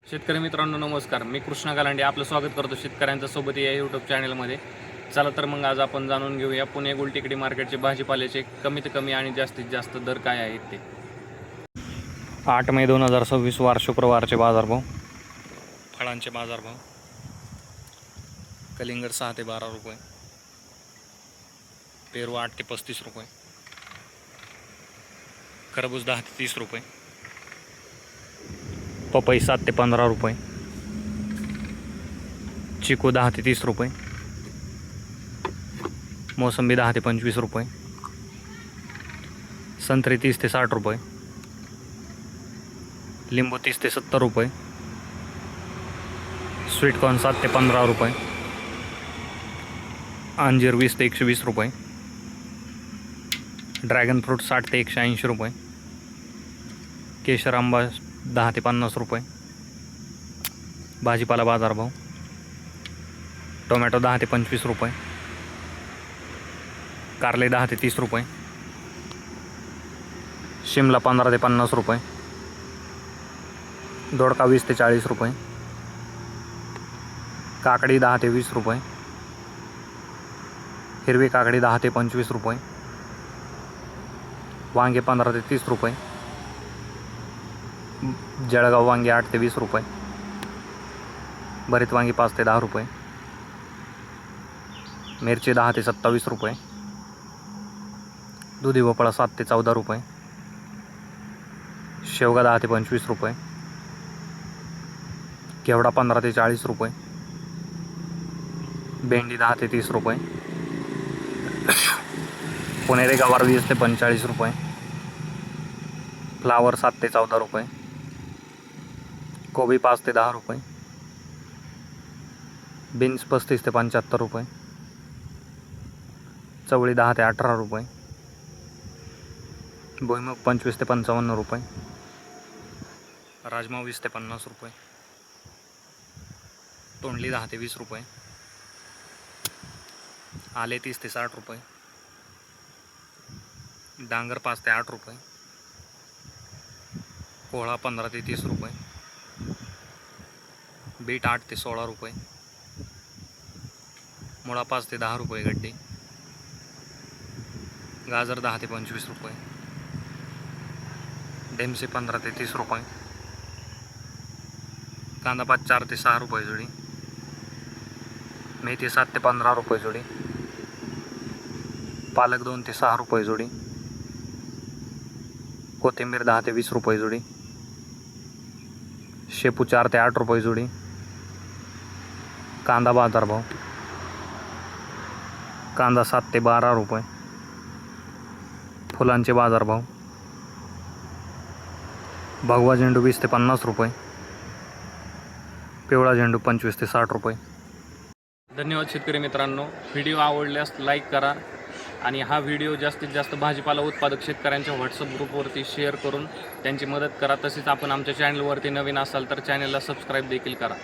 शेतकरी मित्रांनो नमस्कार, मी कृष्णा गालांडे आपलं स्वागत करतो शेतकऱ्यांच्या सोबत या यूट्यूब चॅनलमध्ये. चला तर मग आज आपण जाणून घेऊया पुणे गुलटेकडी मार्केटचे भाजीपाल्याचे कमीत कमी आणि जास्तीत जास्त दर काय आहेत ते. 8 मे 2026 वार शुक्रवारचे बाजारभाव. फळांचे बाजारभाव. कलिंगड 6 ते 12 रुपये, पेरू 8 ते 35 रुपये, खरबूज 10 ते 30 रुपये, पपई 7 ते 15 रुपये, चिकू 10 ते 30 रुपये, मोसंबी 10 ते 25 रुपये, संत्री 30 ते 60 रुपये, लिंबू 30 ते 70 रुपये, स्वीटकॉर्न 7 ते 15 रुपये, अंजीर 20 ते 120 रुपये, ड्रॅगन फ्रूट 60 ते 180 रुपये, केशर आंबा 10 ते 50 रुपये. भाजीपाला बाजारभाव. टोमॅटो 10 ते 25 रुपये, कारले 10 ते 30 रुपये, शिमला 15 ते 50 रुपये, दोडका 20 ते 40 रुपये, काकडी 10 ते 20 रुपये, हिरवी काकडी 10 ते 25 रुपये, वांगे 15 ते 30 रुपये, जळगाव वांगे 8 ते 20 रुपये, भरीत वांगी 5 ते 10 रुपये, मिरची 10 ते 27 रुपये, दुधी भोपळा 7 ते 14 रुपये, शेवगा 10 ते 25 रुपये, घेवडा 15 ते 40 रुपये, भेंडी 10 ते 30 रुपये, पुणेरी गवार 20 ते 45 रुपये, फ्लावर 7 ते 14 रुपये, कोबी 5 ते 10 रुपये, बीन्स 35 ते 75 रुपये, चवळी 10 ते 18 रुपये, भुईमुग 25 ते 55 रुपये, राजमा 20 ते 50 रुपये, तोंडली 10 ते 20 रुपये, आले 30 ते 60 रुपये, डांगर 5 ते 8 रुपये, कोहळा 15 ते 30 रुपये, बीट 8 ते 16 रुपये, मुळा 5 ते 10 रुपये गड्डी, गाजर 10 ते 25 रुपये, डेमसे 15 ते 30 रुपये, कांदा 5 4 ते 6 रुपये जोडी, मेथी 7 ते 15 रुपये जोडी, पालक 2 ते 6 रुपये जोडी, कोथिंबीर 10 ते 20 रुपये जोडी, शेपू 4 ते 8 रुपये जोडी. कांदा बाजारभाव. कांदा 7 ते 12 रुपये, फुलांचे बाजारभाव. भगवा झेंडू 20 ते 50 रुपये, पिवळा झेंडू 25 ते 60 रुपये. धन्यवाद शेतकरी मित्रांनो. व्हिडिओ आवडल्यास लाईक करा आणि हा व्हिडिओ जास्तीत जास्त भाजीपाला उत्पादक शेतकऱ्यांच्या व्हॉट्सअप ग्रुपवरती शेअर करून त्यांची मदत करा. तसेच आपण आमच्या चॅनलवरती नवीन असाल तर चॅनलला सबस्क्राईब देखील करा.